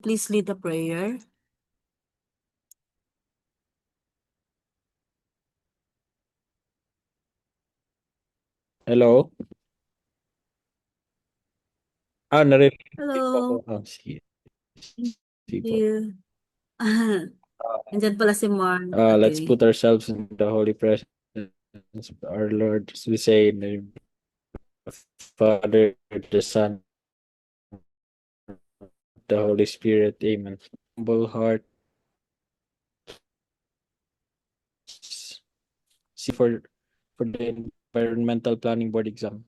please lead the prayer? Hello? Naririnig po ako. Hello. Sige. Thank Sige po. you. Nandyan pala si Mark. Let's Okay. put ourselves in the holy presence of our Lord. As we say in the name of the Father, the Son, the Holy Spirit. Amen. Humble heart. See for the environmental planning board exam.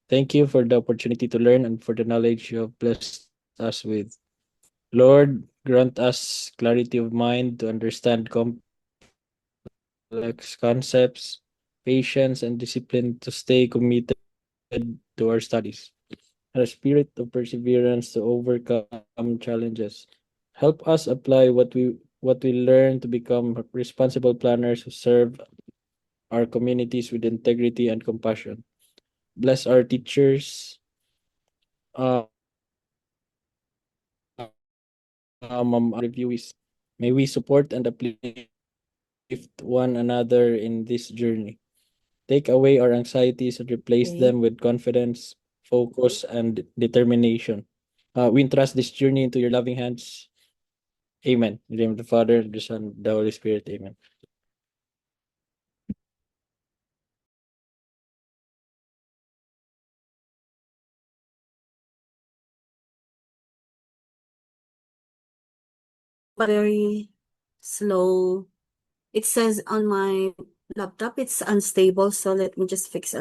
Thank you for the opportunity to learn and for the knowledge you have blessed us with. Lord, grant us clarity of mind to understand complex concepts, patience, and discipline to stay committed to our studies, and a spirit of perseverance to overcome challenges. Help us apply what we learn to become responsible planners who serve our communities with integrity and compassion. Bless our teachers, uh, reviewees. May we support and uplift one another in this journey. Take away our anxieties and replace Okay. them with confidence, focus, and determination. We entrust this journey into your loving hands. Amen. In the name of the Father, the Son, the Holy Spirit. Amen. Very slow. It says on my laptop it's unstable, so let me just fix a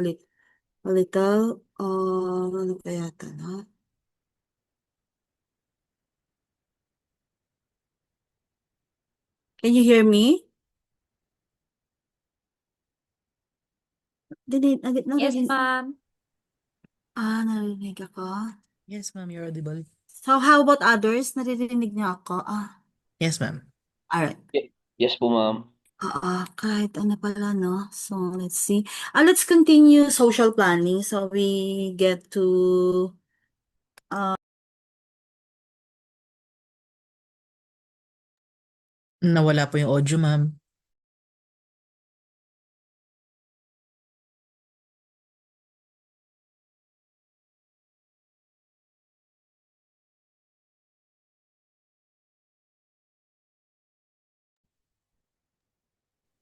little. Ano kaya ito, no? Can you hear me? Yes, Narinig, ma'am. narinig ako. Yes, ma'am, you're audible. So how about others? Naririnig niyo ako? Yes, ma'am. Alright. Yes po, ma'am. Kahit ano pala, no? So, let's see. Let's continue social planning. So, we get to, Nawala po yung audio, ma'am.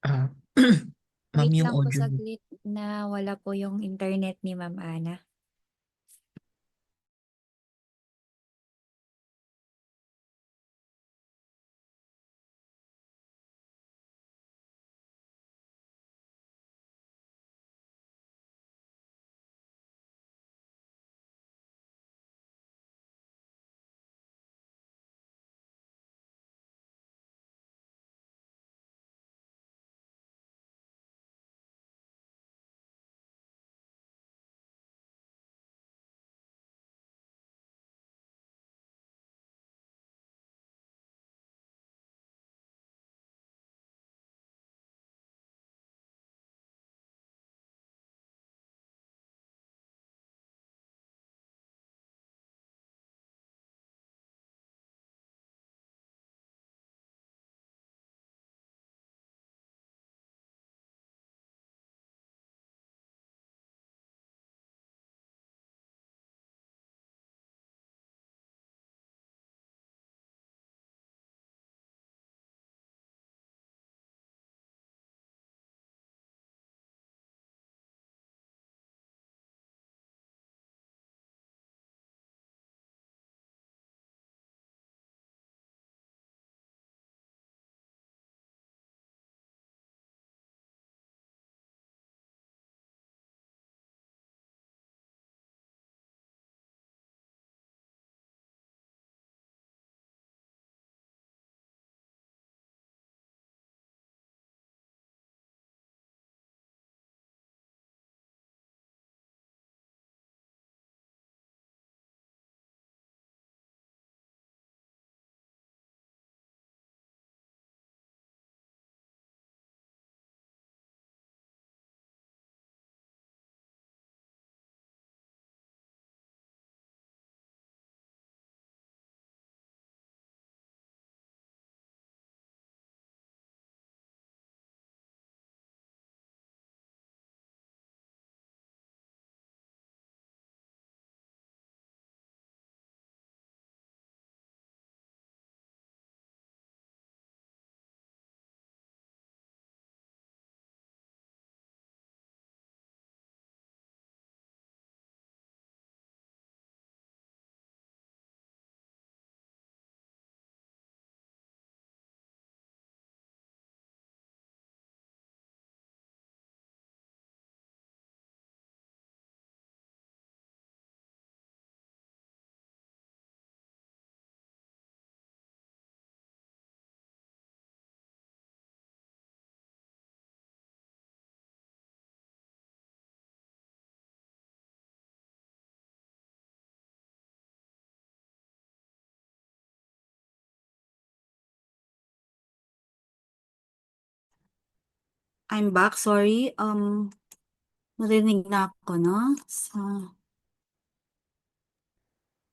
Ah, ma'am, Wait yung lang po audio. saglit na wala po yung internet ni Ma'am Ana. I'm back, sorry. Narinig na ako, no?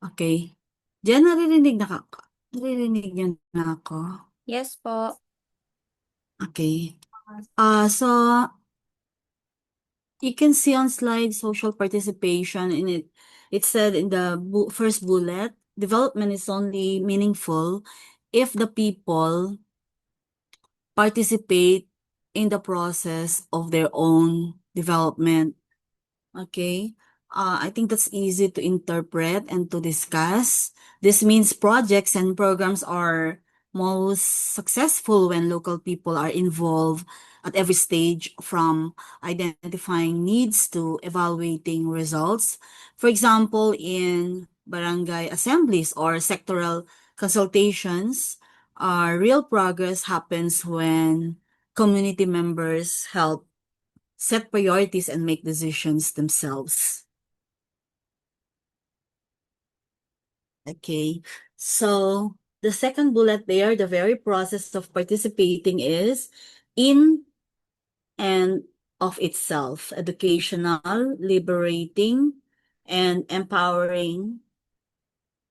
Okay. Diyan, naririnig niyo na ako. Yes po. Okay. So you can see on slide social participation in it. It said in the first bullet, development is only meaningful if the people participate in the process of their own development. Okay. I think that's easy to interpret and to discuss. This means projects and programs are most successful when local people are involved at every stage, from identifying needs to evaluating results. For example, in barangay assemblies or sectoral consultations, real progress happens when community members help set priorities and make decisions themselves. Okay, so the second bullet there, the very process of participating is in and of itself educational, liberating, and empowering.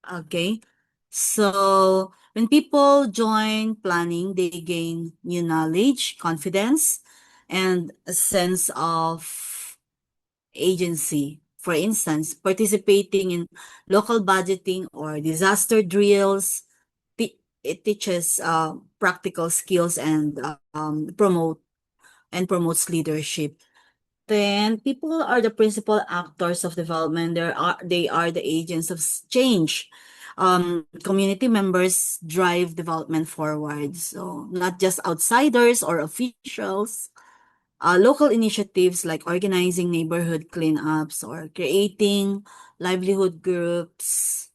Okay, so when people join planning, they gain new knowledge, confidence, and a sense of agency. For instance, participating in local budgeting or disaster drills, it teaches practical skills and promotes leadership. Then people are the principal actors of development. They are the agents of change. Community members drive development forward. So not just outsiders or officials. Local initiatives like organizing neighborhood cleanups or creating livelihood groups,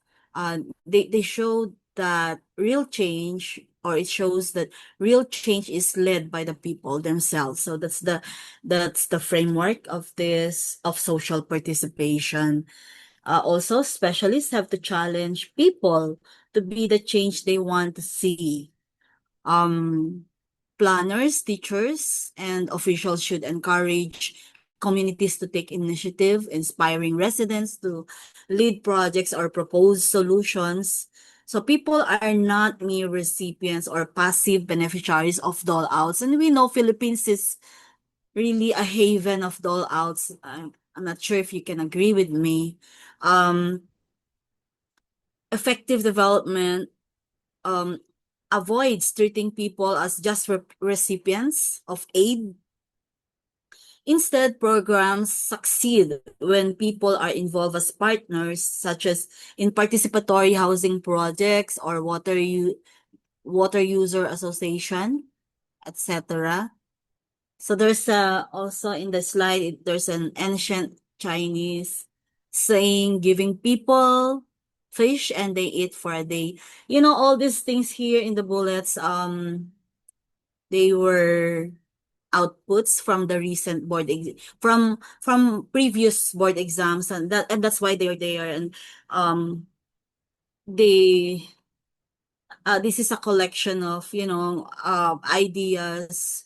they show that real change, or it shows that real change is led by the people themselves. So that's the framework of this of social participation. Also, specialists have to challenge people to be the change they want to see. Planners, teachers, and officials should encourage communities to take initiative, inspiring residents to lead projects or propose solutions. So people are not mere recipients or passive beneficiaries of dole outs. And we know Philippines is really a haven of dole outs. I'm not sure if you can agree with me. Effective development um, avoids treating people as just recipients of aid. Instead, programs succeed when people are involved as partners, such as in participatory housing projects or water user association, etc. So there's also in the slide, there's an ancient Chinese saying, giving people fish and they eat for a day. You know, all these things here in the bullets, they were outputs from the recent from previous board exams, and that's why they're there. And they this is a collection of, you know, ideas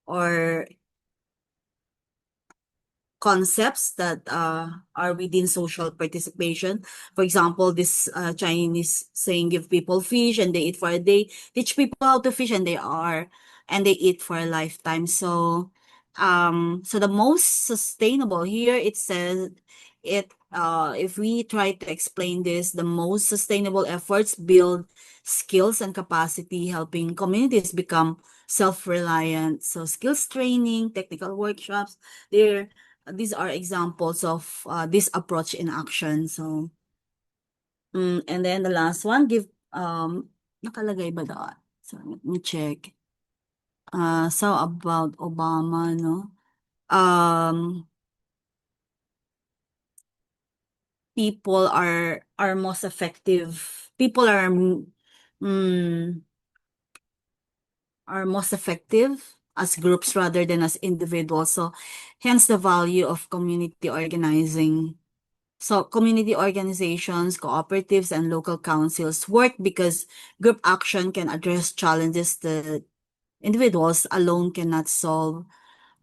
or concepts that are within social participation. For example, this Chinese saying, give people fish and they eat for a day, teach people how to fish and they eat for a lifetime. So so the most sustainable here, it says if we try to explain this, the most sustainable efforts build skills and capacity, helping communities become self-reliant. So skills training, technical workshops, these are examples of this approach in action. So, and then the last one, nakalagay ba doon? So, let me check. So about Obama, no? People are most effective. People are most effective as groups rather than as individuals. So, hence the value of community organizing. So community organizations, cooperatives, and local councils work because group action can address challenges that individuals alone cannot solve.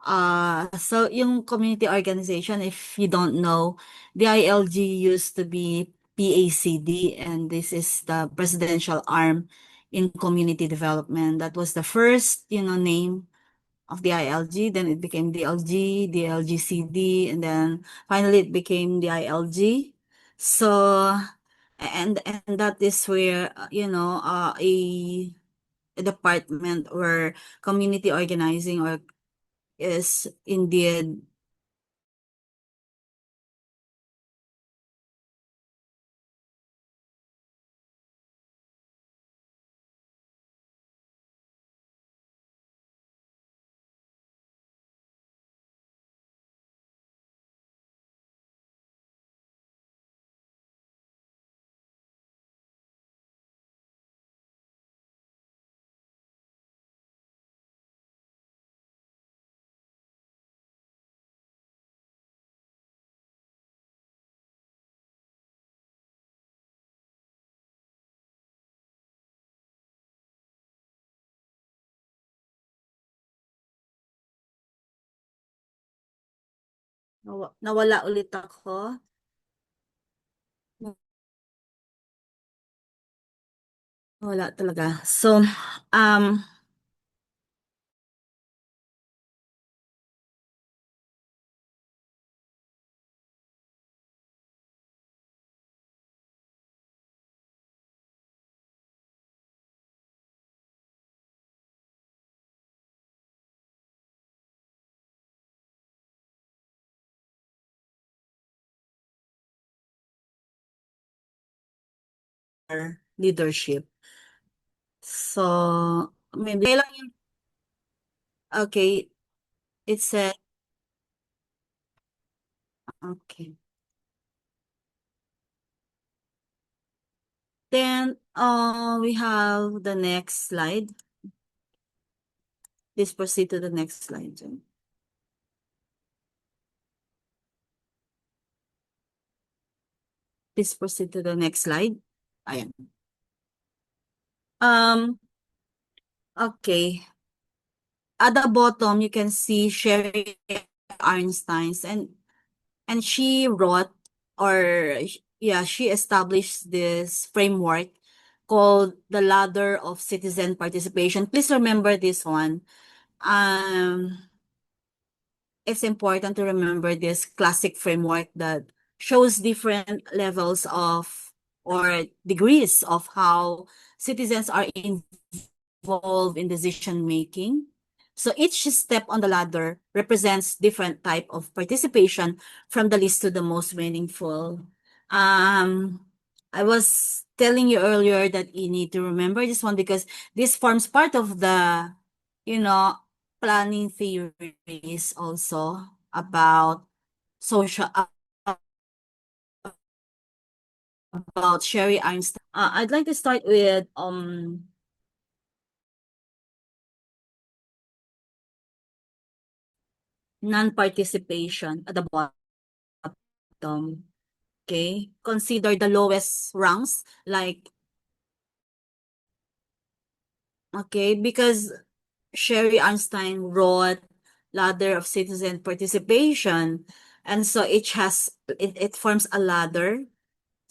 So yung community organization, if you don't know, the ILG used to be PACD, and this is the presidential arm in community development. That was the first, name of the ILG. Then it became DLG, DLGCD, and then finally it became the ILG. So, and that is where, a department where community organizing or is indeed nawala ulit ako. Wala talaga. So, leadership. So, maybe lang yung, okay, it said, okay. Then, we have the next slide. Please proceed to the next slide, Jen. Please proceed to the next slide. Ayan. Okay. At the bottom, you can see Sherry Arnstein's, and she wrote, or yeah, she established this framework called the ladder of citizen participation. Please remember this one. It's important to remember this classic framework that shows different levels of or degrees of how citizens are involved in decision making. So each step on the ladder represents different type of participation from the least to the most meaningful. I was telling you earlier that you need to remember this one because this forms part of the, you know, planning theories also about social, about Sherry Einstein. I'd like to start with non-participation at the bottom. Okay, consider the lowest rungs, like, okay, because Sherry Einstein wrote Ladder of Citizen Participation, and so it forms a ladder.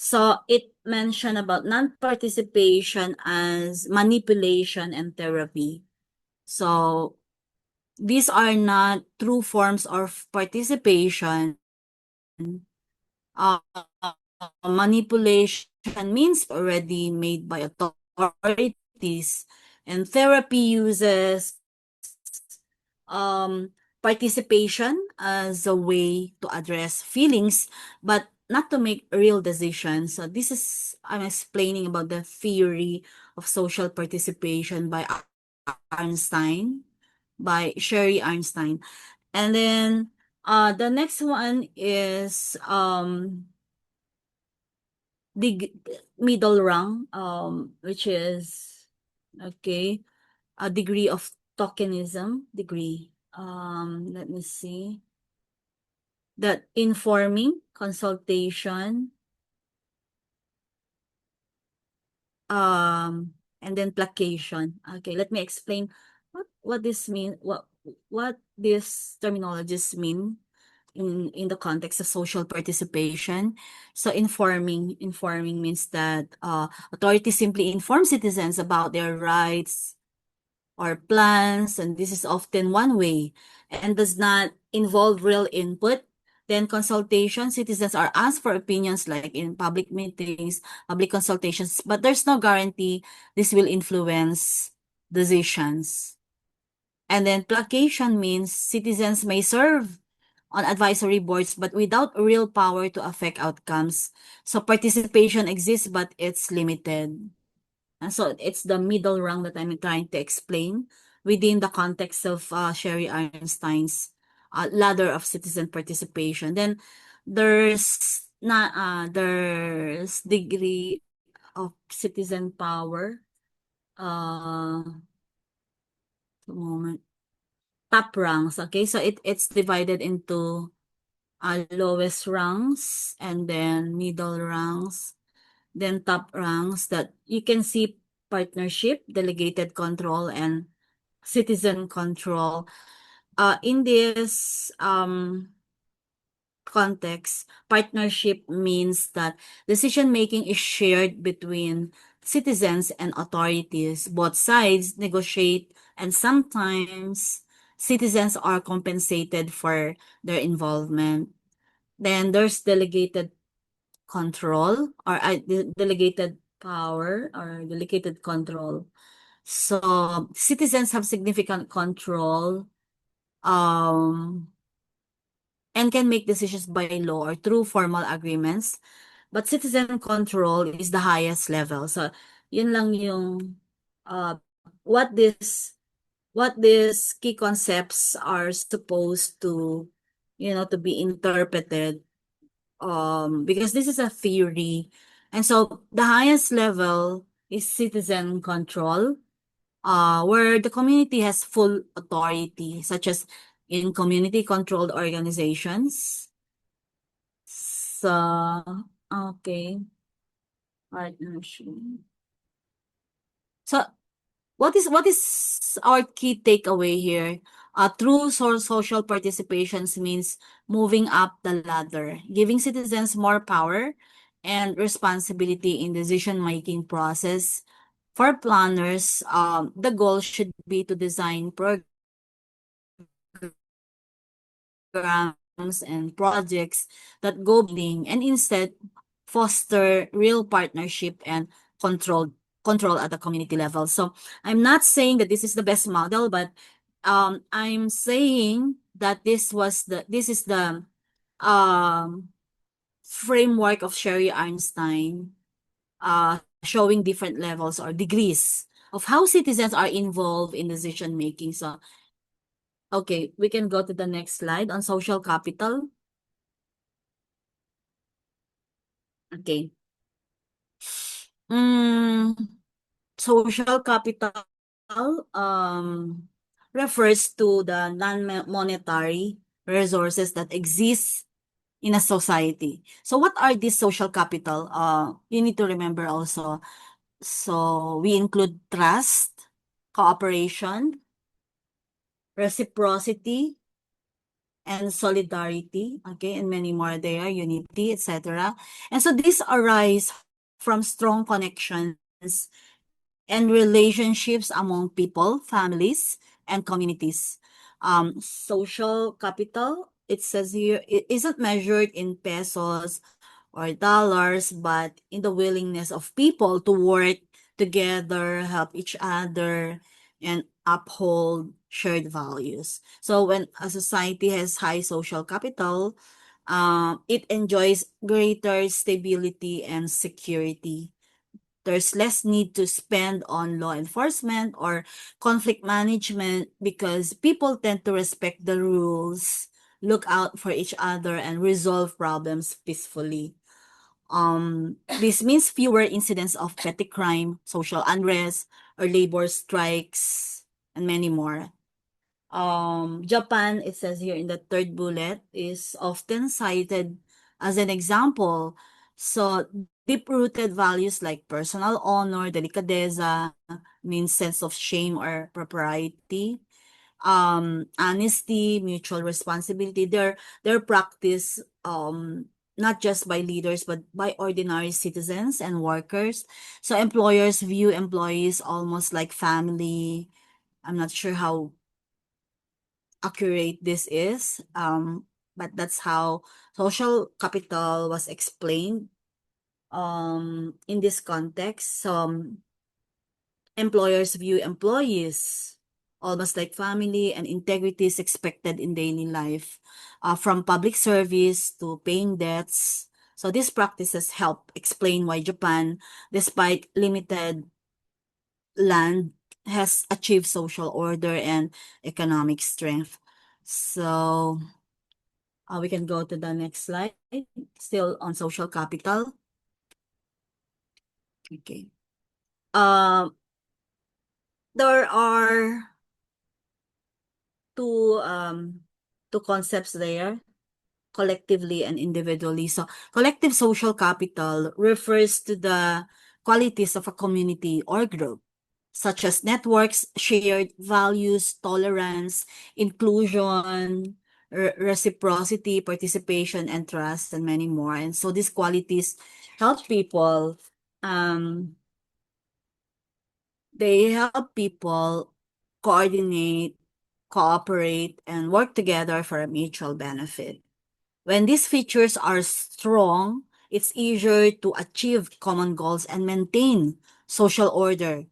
So it mentioned about non-participation as manipulation and therapy. So these are not true forms of participation. Uh, Manipulation means already made by authorities, and therapy uses participation as a way to address feelings, but not to make real decisions. So this is, I'm explaining about the theory of social participation by Einstein, by Sherry Einstein. And then the next one is the middle rung, which is, okay, a degree of tokenism degree. Let me see. That informing, consultation, and then placation. Okay, let me explain what this mean. what these terminologies mean in the context of social participation. So informing means that authorities simply inform citizens about their rights or plans, and this is often one way and does not involve real input. Then consultation, citizens are asked for opinions like in public meetings, public consultations, but there's no guarantee this will influence decisions. And then placation means citizens may serve on advisory boards but without real power to affect outcomes. So participation exists but it's limited. And so it's the middle rung that I'm trying to explain within the context of Sherry Einstein's ladder of citizen participation. Then there's degree of citizen power. A moment. Top ranks. Okay, so it's divided into lowest ranks and then middle ranks, then top ranks that you can see partnership, delegated control, and citizen control. In this context, partnership means that decision making is shared between citizens and authorities. Both sides negotiate, and sometimes citizens are compensated for their involvement. Then there's delegated control or delegated power or delegated control. So citizens have significant control and can make decisions by law or through formal agreements. But citizen control is the highest level. So yun lang yung uh, what these key concepts are supposed to, to be interpreted, because this is a theory. And so the highest level is citizen control, where the community has full authority, such as in community controlled organizations. So, okay. Partnership. So what is our key takeaway here? True social participations means moving up the ladder, giving citizens more power and responsibility in decision-making process. For planners, the goal should be to design programs and projects that go beyond and instead foster real partnership and control at the community level. So I'm not saying that this is the best model, but I'm saying that this is the um framework of Sherry Einstein, showing different levels or degrees of how citizens are involved in decision making. So okay, we can go to the next slide on social capital. Okay. Mm, social capital refers to the non-monetary resources that exist in a society. So what are these social capital? You need to remember also. So we include trust, cooperation, reciprocity, and solidarity, okay, and many more there, unity, etc. And so these arise from strong connections and relationships among people, families, and communities. Social capital, it says here, it isn't measured in pesos or dollars, but in the willingness of people to work together, help each other, and uphold shared values. So when a society has high social capital, it enjoys greater stability and security. There's less need to spend on law enforcement or conflict management because people tend to respect the rules, look out for each other, and resolve problems peacefully. This means fewer incidents of petty crime, social unrest, or labor strikes, and many more. Japan, it says here in the third bullet, is often cited as an example. So deep-rooted values like personal honor, delicadeza, means sense of shame or propriety, honesty, mutual responsibility. They're practiced not just by leaders but by ordinary citizens and workers. So employers view employees almost like family. I'm not sure how accurate this is, but that's how social capital was explained in this context. Employers view employees almost like family, and integrity is expected in daily life, from public service to paying debts. So these practices help explain why Japan, despite limited land, has achieved social order and economic strength. So we can go to the next slide, still on social capital. Okay. There are two concepts there, collectively and individually. So collective social capital refers to the qualities of a community or group, such as networks, shared values, tolerance, inclusion, reciprocity, participation, and trust, and many more. And so these qualities help people, they help people coordinate, cooperate, and work together for a mutual benefit. When these features are strong, it's easier to achieve common goals and maintain social order.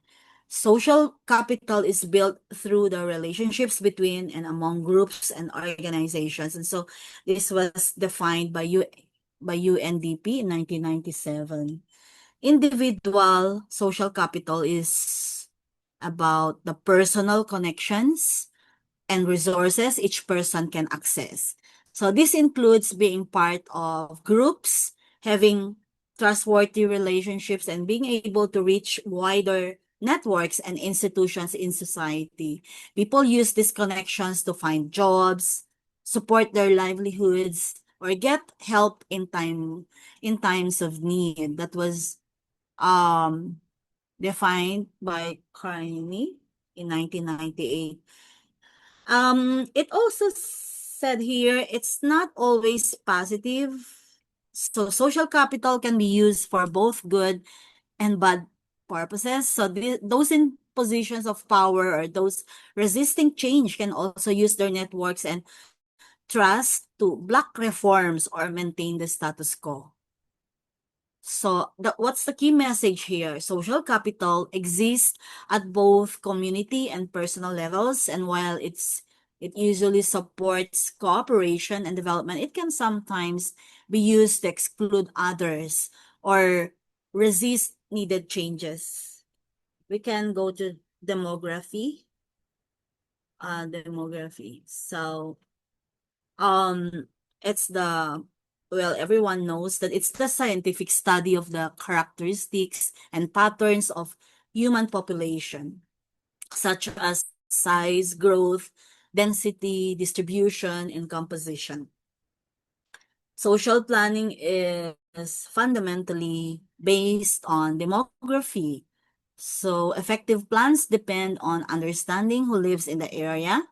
Social capital is built through the relationships between and among groups and organizations. And so this was defined by UNDP in 1997. Individual social capital is about the personal connections and resources each person can access. So this includes being part of groups, having trustworthy relationships, and being able to reach wider networks and institutions in society. People use these connections to find jobs, support their livelihoods, or get help in times of need. That was defined by Carney in 1998. It also said here, it's not always positive. So social capital can be used for both good and bad purposes. So those in positions of power or those resisting change can also use their networks and trust to block reforms or maintain the status quo. So what's the key message here? Social capital exists at both community and personal levels, and while it usually supports cooperation and development, it can sometimes be used to exclude others or resist needed changes. We can go to demography. So it's everyone knows that it's the scientific study of the characteristics and patterns of human population, such as size, growth, density, distribution, and composition. Social planning is fundamentally based on demography. So effective plans depend on understanding who lives in the area,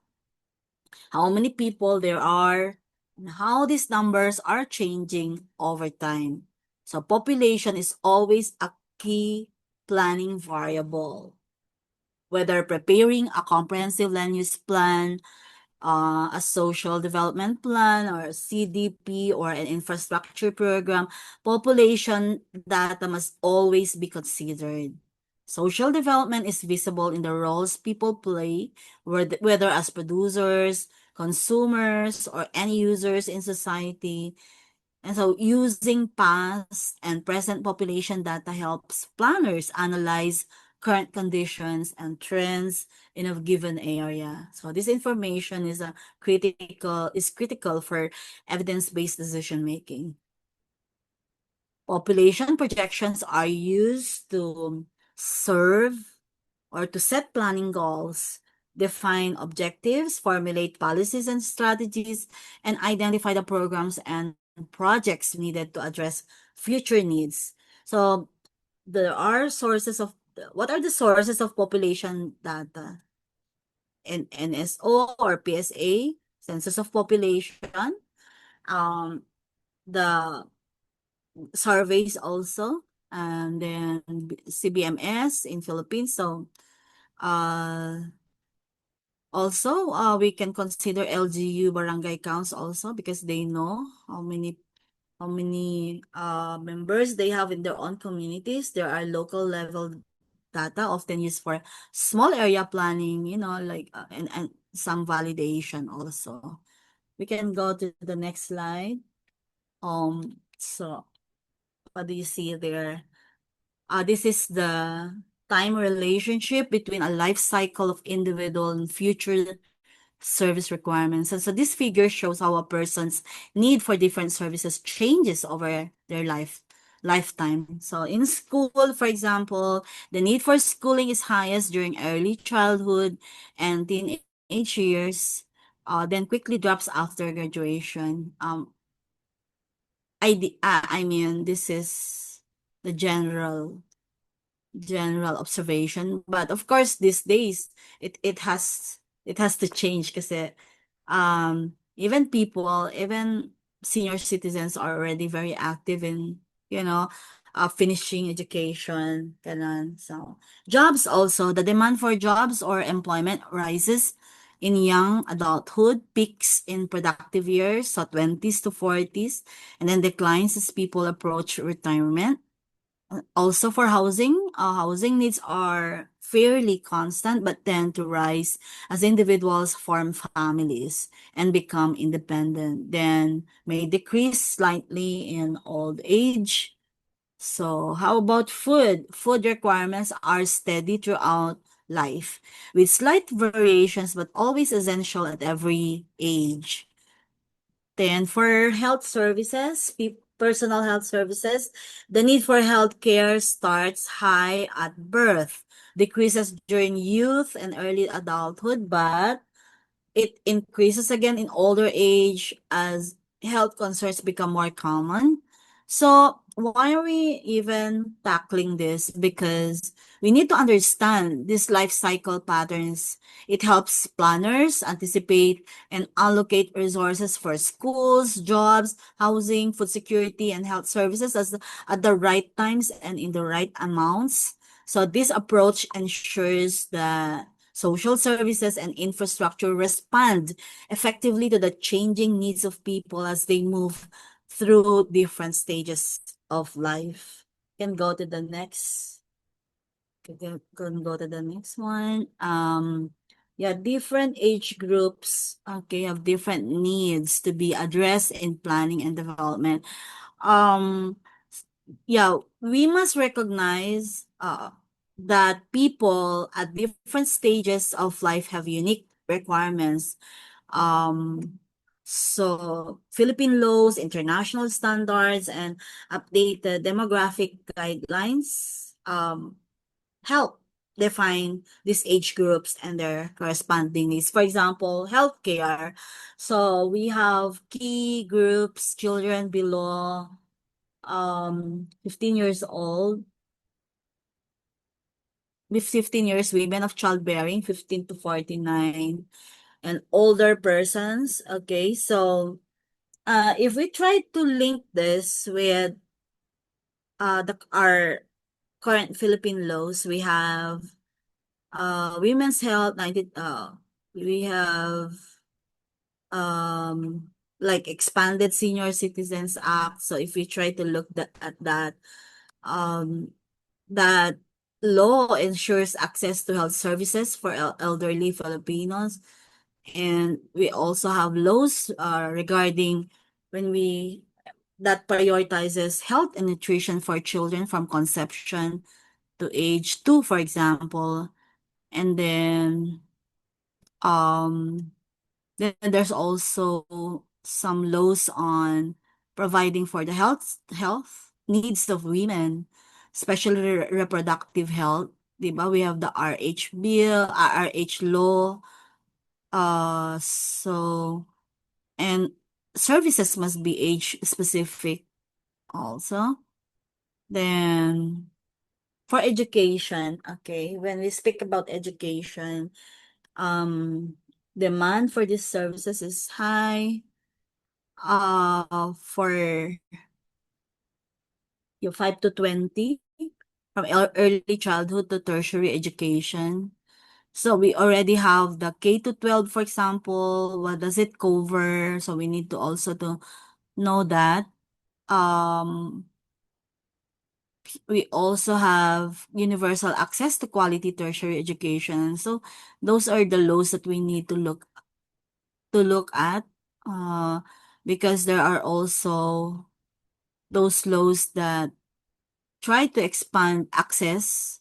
how many people there are, and how these numbers are changing over time. So population is always a key planning variable. Whether preparing a comprehensive land use plan, a social development plan, or a CDP, or an infrastructure program, population data must always be considered. Social development is visible in the roles people play, whether as producers, consumers, or end users in society. And so using past and present population data helps planners analyze current conditions and trends in a given area. So this information is critical for evidence-based decision making. Population projections are used to serve or to set planning goals, define objectives, formulate policies and strategies, and identify the programs and projects needed to address future needs. So what are the sources of population data? NSO or PSA, Census of Population, the surveys also, and then CBMS in Philippines. So, also, we can consider LGU barangay counts also because they know how many members they have in their own communities. There are local level data often used for small area planning, like and some validation also. We can go to the next slide. So what do you see there? This is the time relationship between a life cycle of individual and future service requirements. And so this figure shows how a person's need for different services changes over their lifetime. So in school, for example, the need for schooling is highest during early childhood and teenage years, then quickly drops after graduation. I mean, this is the general observation, but of course these days it has to change kasi even senior citizens are already very active in finishing education, ganun. So jobs also, the demand for jobs or employment rises in young adulthood, peaks in productive years, so 20s to 40s, and then declines as people approach retirement. Also for housing needs are fairly constant but tend to rise as individuals form families and become independent, then may decrease slightly in old age. So how about food? Food requirements are steady throughout life with slight variations but always essential at every age. Then for health services, personal health services, the need for healthcare starts high at birth, decreases during youth and early adulthood, but it increases again in older age as health concerns become more common. So why are we even tackling this? Because we need to understand these life cycle patterns. It helps planners anticipate and allocate resources for schools, jobs, housing, food security, and health services at the right times and in the right amounts. So this approach ensures that social services and infrastructure respond effectively to the changing needs of people as they move through different stages of life. Can go to the next. Can go to the next one. Yeah, different age groups, okay, have different needs to be addressed in planning and development. Um, yeah, we must recognize that people at different stages of life have unique requirements. So Philippine laws, international standards, and updated demographic guidelines help define these age groups and their corresponding needs. For example, healthcare. So we have key groups, children below 15 years old, with 15 years, women of childbearing, 15 to 49, and older persons. Okay, so if we try to link this with our current Philippine laws, we have women's health 90 we have like expanded Senior Citizens Act. So if we try to look at that, um that law ensures access to health services for elderly Filipinos. And we also have laws regarding when we that prioritizes health and nutrition for children from conception to age 2, for example. And um then there's also some laws on providing for the health needs of women, especially reproductive health. Diba? We have the RH bill, RH law. So and services must be age specific also. Then for education, okay, when we speak about education, Demand for these services is high. For your 5 to 20, from early childhood to tertiary education. So we already have the K to 12, for example. What does it cover? So we need to also to know that. We also have universal access to quality tertiary education. So those are the laws that we need to look at, because there are also those laws that try to expands access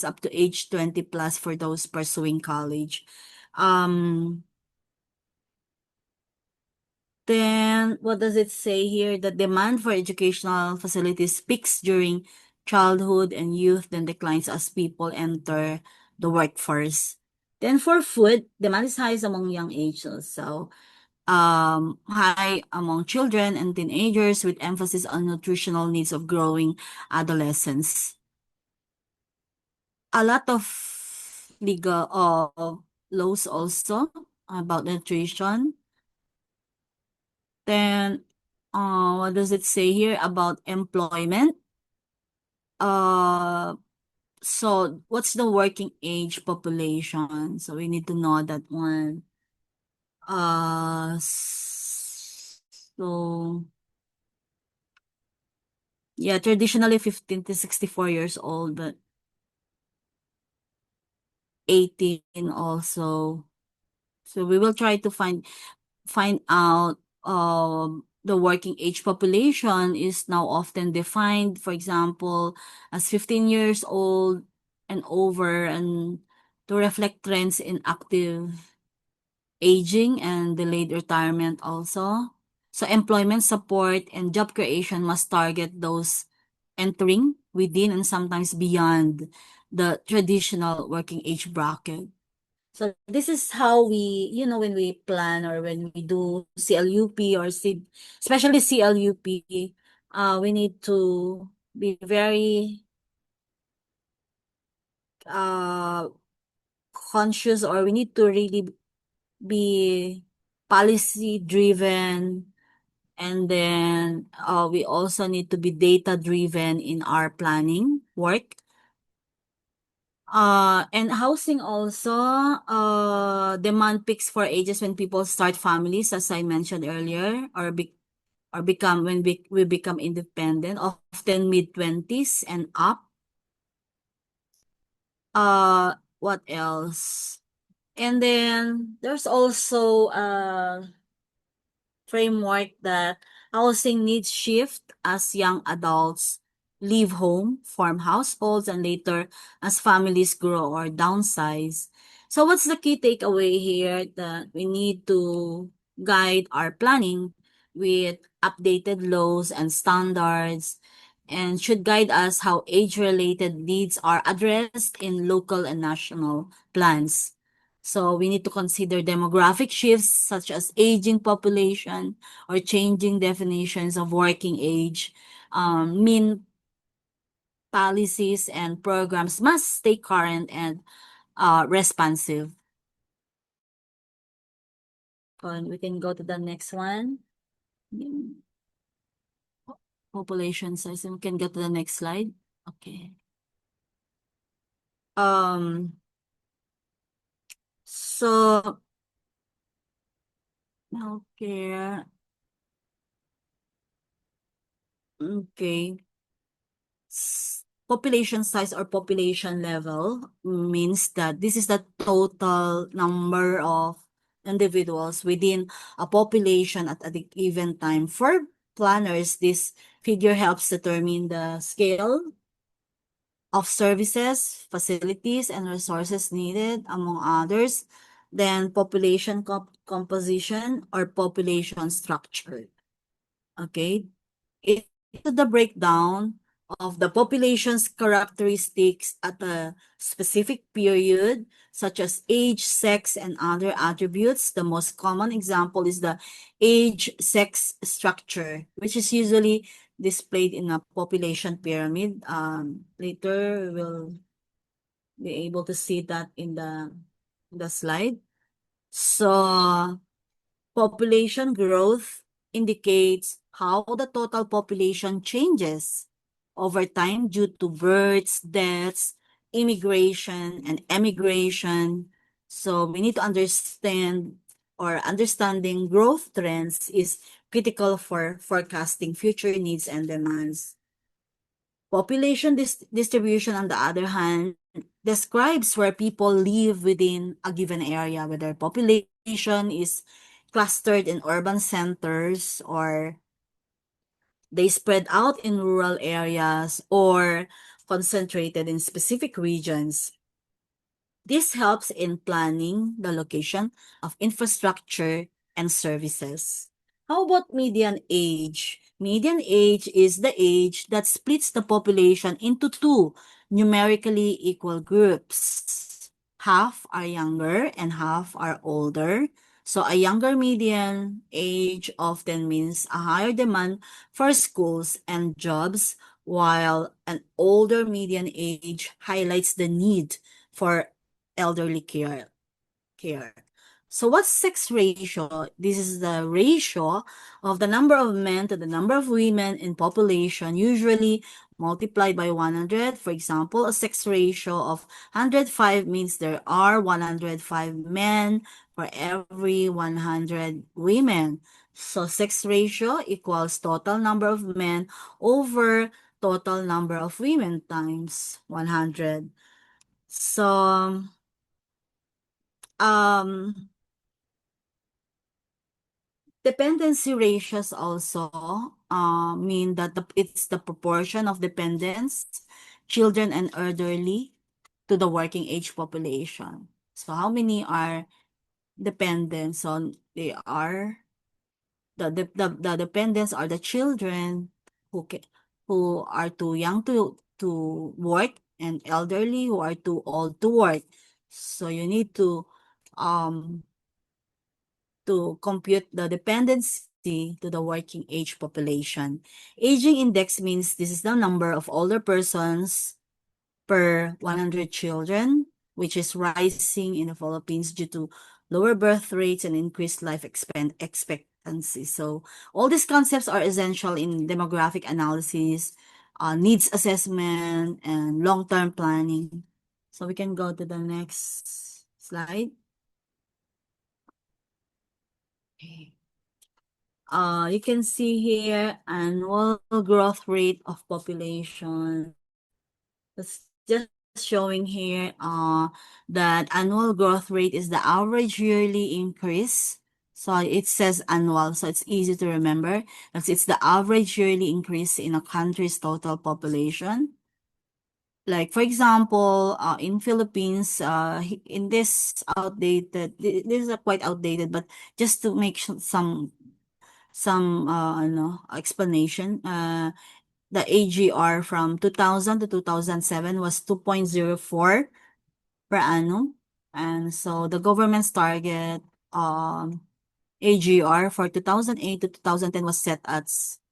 up to age 20 plus for those pursuing college. Then what does it say here? The demand for educational facilities peaks during childhood and youth, then declines as people enter the workforce. Then for food, demand is highest among young ages. So high among children and teenagers with emphasis on nutritional needs of growing adolescents. A lot of legal laws also about nutrition. Then, what does it say here about employment? Uh, so what's the working age population? So we need to know that one. So yeah, traditionally 15 to 64 years old, but 18 also. So we will try to find out the working age population is now often defined, for example, as 15 years old and over, and to reflect trends in active aging and delayed retirement also. So employment support and job creation must target those entering within and sometimes beyond the traditional working age bracket. So this is how we, when we plan or when we do CLUP or especially CLUP, we need to be very uh, conscious, or we need to really be policy driven, and then we also need to be data driven in our planning work. And housing also, demand peaks for ages when people start families, as I mentioned earlier, or become when we become independent, often mid-20s and up. What else? And then there's also framework that housing needs shift as young adults leave home, form households, and later as families grow or downsize. So what's the key takeaway here? That we need to guide our planning with updated laws and standards, and should guide us how age-related needs are addressed in local and national plans. So we need to consider demographic shifts such as aging population or changing definitions of working age. Mean policies and programs must stay current and responsive. And we can go to the next one. Population size. We can go to the next slide. Okay. So healthcare. Okay. Population size or population level means that this is the total number of individuals within a population at a given time. For planners, this figure helps determine the scale of services, facilities, and resources needed, among others. Then population composition or population structure. Okay. Into the breakdown of the population's characteristics at a specific period, such as age, sex, and other attributes. The most common example is the age-sex structure, which is usually displayed in a population pyramid. Later, we will be able to see that in the the slide. So, population growth indicates how the total population changes over time due to births, deaths, immigration, and emigration. So we need to understand, or understanding growth trends is critical for forecasting future needs and demands. Population distribution, on the other hand, describes where people live within a given area, whether population is clustered in urban centers or they spread out in rural areas or concentrated in specific regions. This helps in planning the location of infrastructure and services. How about median age? Median age is the age that splits the population into two numerically equal groups. Half are younger and half are older. So a younger median age often means a higher demand for schools and jobs, while an older median age highlights the need for elderly care. So what's sex ratio? This is the ratio of the number of men to the number of women in population, usually multiplied by 100. For example, a sex ratio of 105 means there are 105 men for every 100 women. So sex ratio equals total number of men over total number of women times 100. So, dependency ratios also mean that it's the proportion of dependents, children and elderly to the working age population. So how many are dependents on? They are the dependents are the children who are too young to work, and elderly who are too old to work. So you need to compute the dependency to the working age population. Aging index means this is the number of older persons per 100 children, which is rising in the Philippines due to lower birth rates and increased life expectancy. So all these concepts are essential in demographic analysis, needs assessment, and long-term planning. So we can go to the next slide. Okay. You can see here annual growth rate of population. It's just showing here that annual growth rate is the average yearly increase. So it says annual, so it's easy to remember. It's the average yearly increase in a country's total population. Like for example, in Philippines, in this outdated, this is quite outdated, but just to make some explanation, the AGR from 2000 to 2007 was 2.04 per annum. And so the government's target AGR for 2008 to 2010 was set at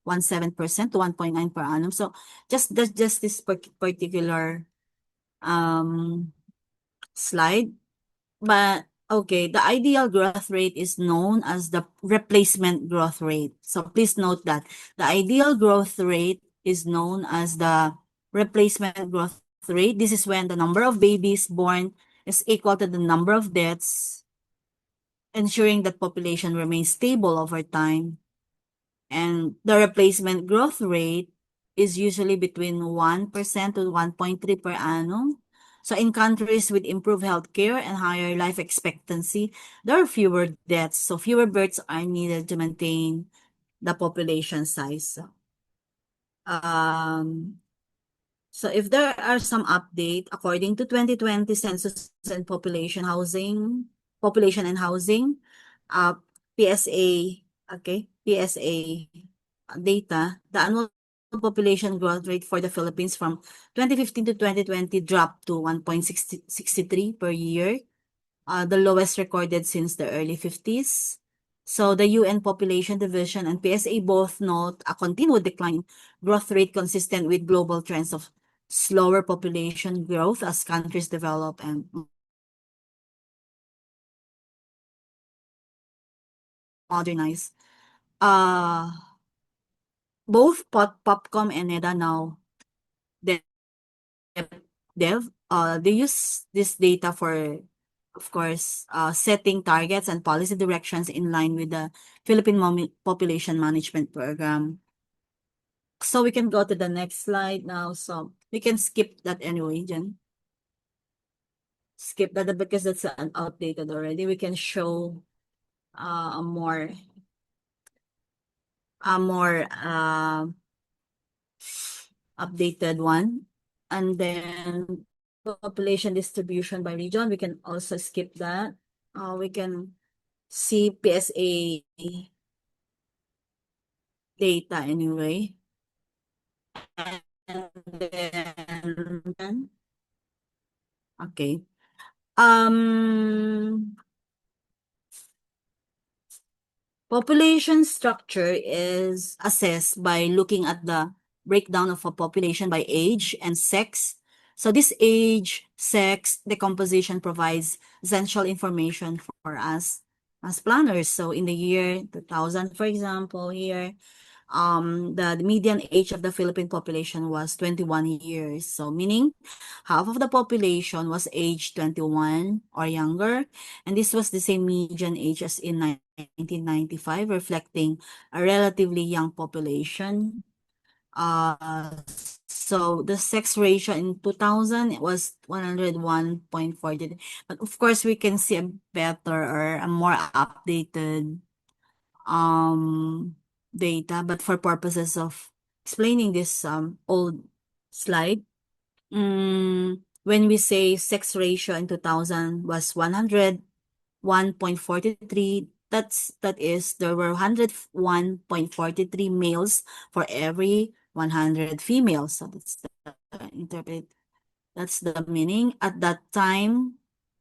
17% to 1.9 per annum. So just this particular slide. But okay, the ideal growth rate is known as the replacement growth rate. So please note that the ideal growth rate is known as the replacement growth rate. This is when the number of babies born is equal to the number of deaths, ensuring that population remains stable over time. And the replacement growth rate is usually between 1% to 1.3 per annum. So in countries with improved healthcare and higher life expectancy, there are fewer deaths. So fewer births are needed to maintain the population size. So if there are some update, according to 2020 Census and Population and Housing, PSA, PSA data, the annual population growth rate for the Philippines from 2015 to 2020 dropped to 1.63 per year, the lowest recorded since the early 50s. So the UN Population Division and PSA both note a continued decline growth rate consistent with global trends of slower population growth as countries develop and modernize. Both Popcom and NEDA now dev, they use this data for, of course, setting targets and policy directions in line with the Philippine Population Management Program. So we can go to the next slide now. So we can skip that anyway, Jen. Skip that because that's outdated already. We can show a more updated one. And then population distribution by region, we can also skip that. We can see PSA data anyway. And then, okay. Population structure is assessed by looking at the breakdown of a population by age and sex. So this age, sex, decomposition provides essential information for us as planners. So in the year 2000, for example, here, the median age of the Philippine population was 21 years. So meaning half of the population was age 21 or younger. And this was the same median age as in 1995, reflecting a relatively young population. So the sex ratio in 2000 was 101.40. But of course, we can see a better or a more updated data, but for purposes of explaining this old slide, when we say sex ratio in 2000 was 101.43, that is there were 101.43 males for every 100 females. So that's the meaning. At that time,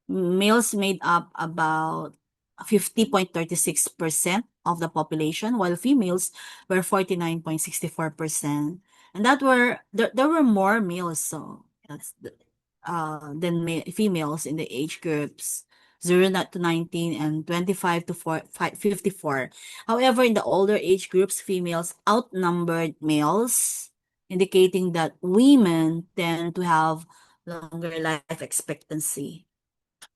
males made up about 50.36% of the population, while females were 49.64%. And there were more males, so that's than females in the age groups 0 to 19 and 25 to 54. However, in the older age groups, females outnumbered males, indicating that women tend to have longer life expectancy.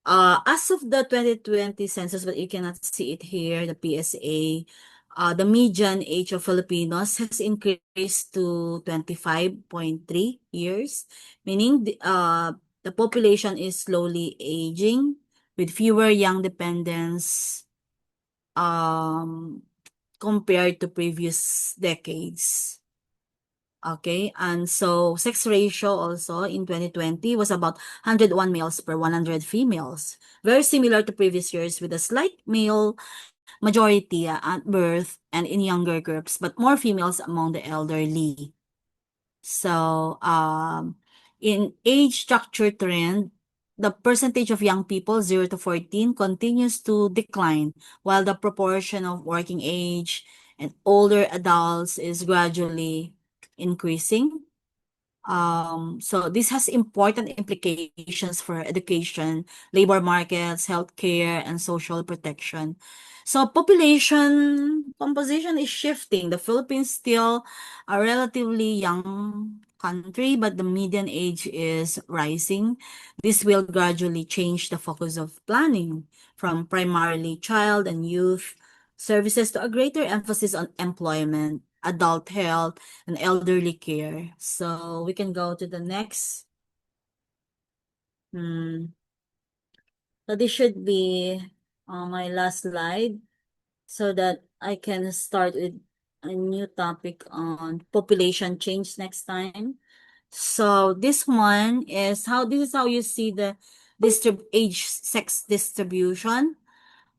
As of the 2020 census, but you cannot see it here, the PSA, the median age of Filipinos has increased to 25.3 years, meaning the population is slowly aging with fewer young dependents compared to previous decades. Okay, and so sex ratio also in 2020 was about 101 males per 100 females. Very similar to previous years with a slight male majority at birth and in younger groups, but more females among the elderly. So, in age structure trend, the percentage of young people 0 to 14 continues to decline, while the proportion of working age and older adults is gradually increasing. So this has important implications for education, labor markets, healthcare, and social protection. So population composition is shifting. The Philippines still a relatively young country, but the median age is rising. This will gradually change the focus of planning from primarily child and youth services to a greater emphasis on employment, adult health, and elderly care. So we can go to the next. So this should be my last slide so that I can start with a new topic on population change next time. So this one is this is how you see the age sex distribution.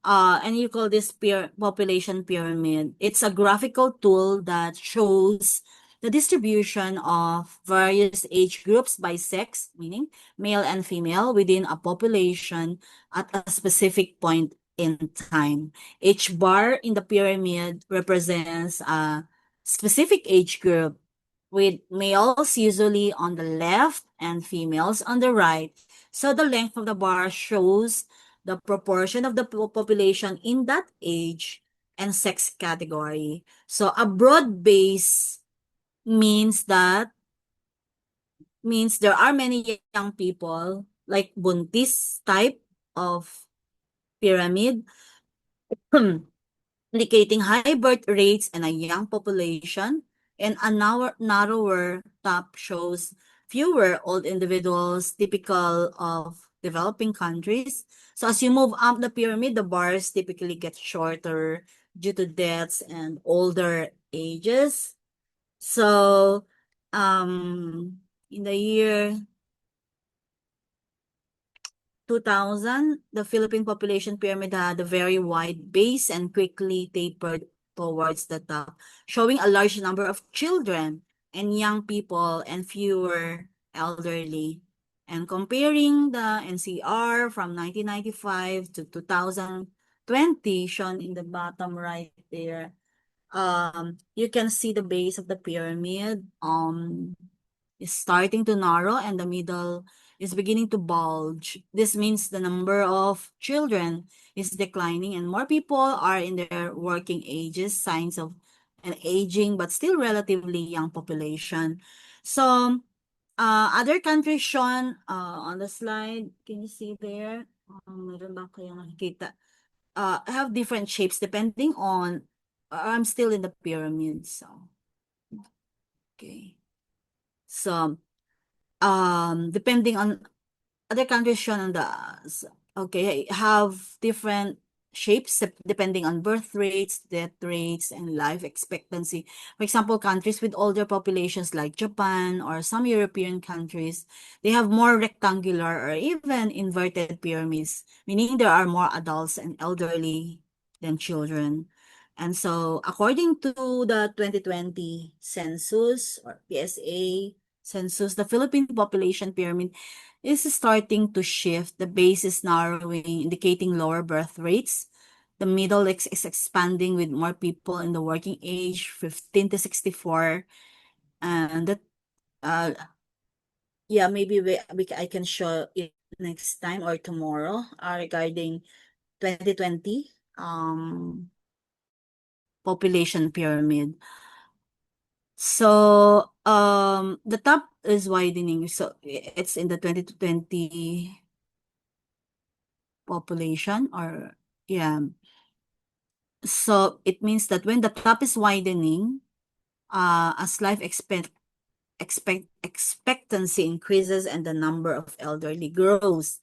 And you call this population pyramid. It's a graphical tool that shows the distribution of various age groups by sex, meaning male and female, within a population at a specific point in time. Each bar in the pyramid represents a specific age group, with males usually on the left and females on the right. So the length of the bar shows the proportion of the population in that age and sex category. So a broad base means there are many young people like buntis type of pyramid indicating high birth rates and a young population, and a narrower top shows fewer old individuals typical of developing countries. So as you move up the pyramid, the bars typically get shorter due to deaths and older ages. So in the year 2000, the Philippine population pyramid had a very wide base and quickly tapered towards the top, showing a large number of children and young people and fewer elderly. And comparing the NCR from 1995 to 2020, shown in the bottom right there, you can see the base of the pyramid is starting to narrow and the middle is beginning to bulge. This means the number of children is declining and more people are in their working ages, signs of an aging but still relatively young population. So, other countries shown on the slide, can you see there? Meron ba kayong nakikita? Have different shapes depending on, I'm still in the pyramid, so, okay. So, depending on other countries shown on the okay have different shapes depending on birth rates, death rates, and life expectancy. For example, countries with older populations like Japan or some European countries, they have more rectangular or even inverted pyramids, meaning there are more adults and elderly than children. And so, according to the 2020 census or PSA census, the Philippine population pyramid is starting to shift. The base is narrowing, indicating lower birth rates. The middle is expanding with more people in the working age, 15 to 64. And that, yeah, maybe I can show it next time or tomorrow regarding 2020 population pyramid. So, the top is widening. So, it's in the 2020 population or, yeah. So, it means that when the top is widening, as life expectancy increases and the number of elderly grows.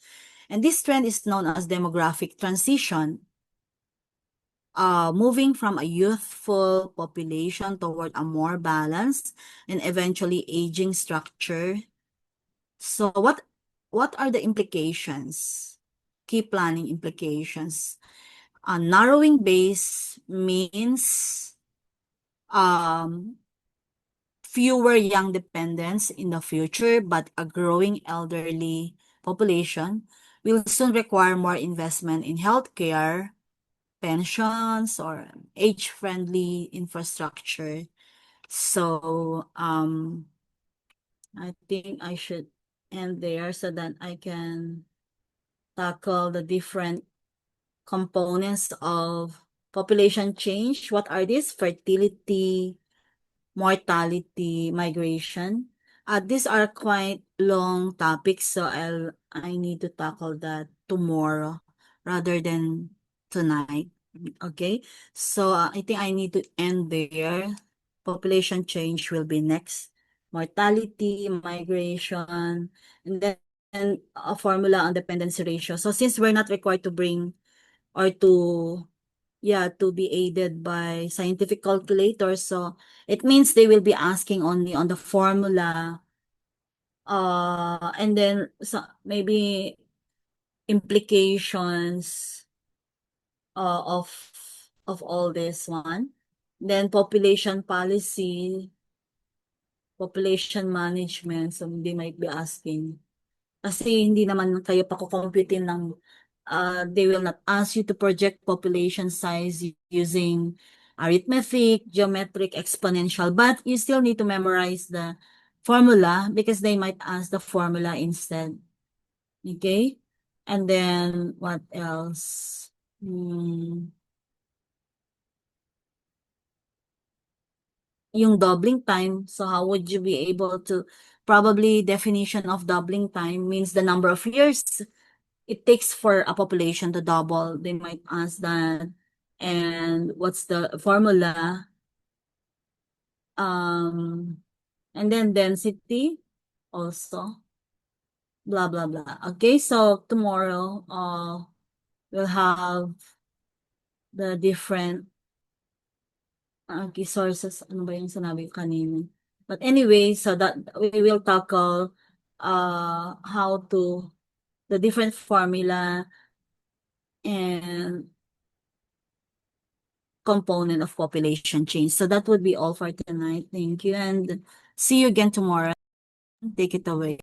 And this trend is known as demographic transition. Moving from a youthful population toward a more balanced and eventually aging structure. So what are the implications? Key planning implications. A narrowing base means fewer young dependents in the future, but a growing elderly population will soon require more investment in healthcare, pensions, or age-friendly infrastructure. So, I think I should end there so that I can tackle the different components of population change. What are these? Fertility, mortality, migration. These are quite long topics, so I need to tackle that tomorrow rather than tonight. Okay, so I think I need to end there. Population change will be next. Mortality, migration, and then a formula on dependency ratio. So since we're not required to bring or to be aided by scientific calculators, so it means they will be asking only on the formula, and then maybe implications of all this one. Then population policy, population management, so they might be asking. Kasi hindi naman kayo pakukomputin ng, they will not ask you to project population size using arithmetic, geometric, exponential, but you still need to memorize the formula because they might ask the formula instead. Okay? And then what else? yung doubling time. So how would you be able to, probably definition of doubling time means the number of years it takes for a population to double. They might ask that. And what's the formula? And then density also. Blah, blah, blah. Okay, so tomorrow, we'll have the different key sources. Ano ba yung sinabi ko kanina? But anyway, so that we will tackle how to, the different formula and component of population change. So that would be all for tonight. Thank you, and see you again tomorrow. Take it away.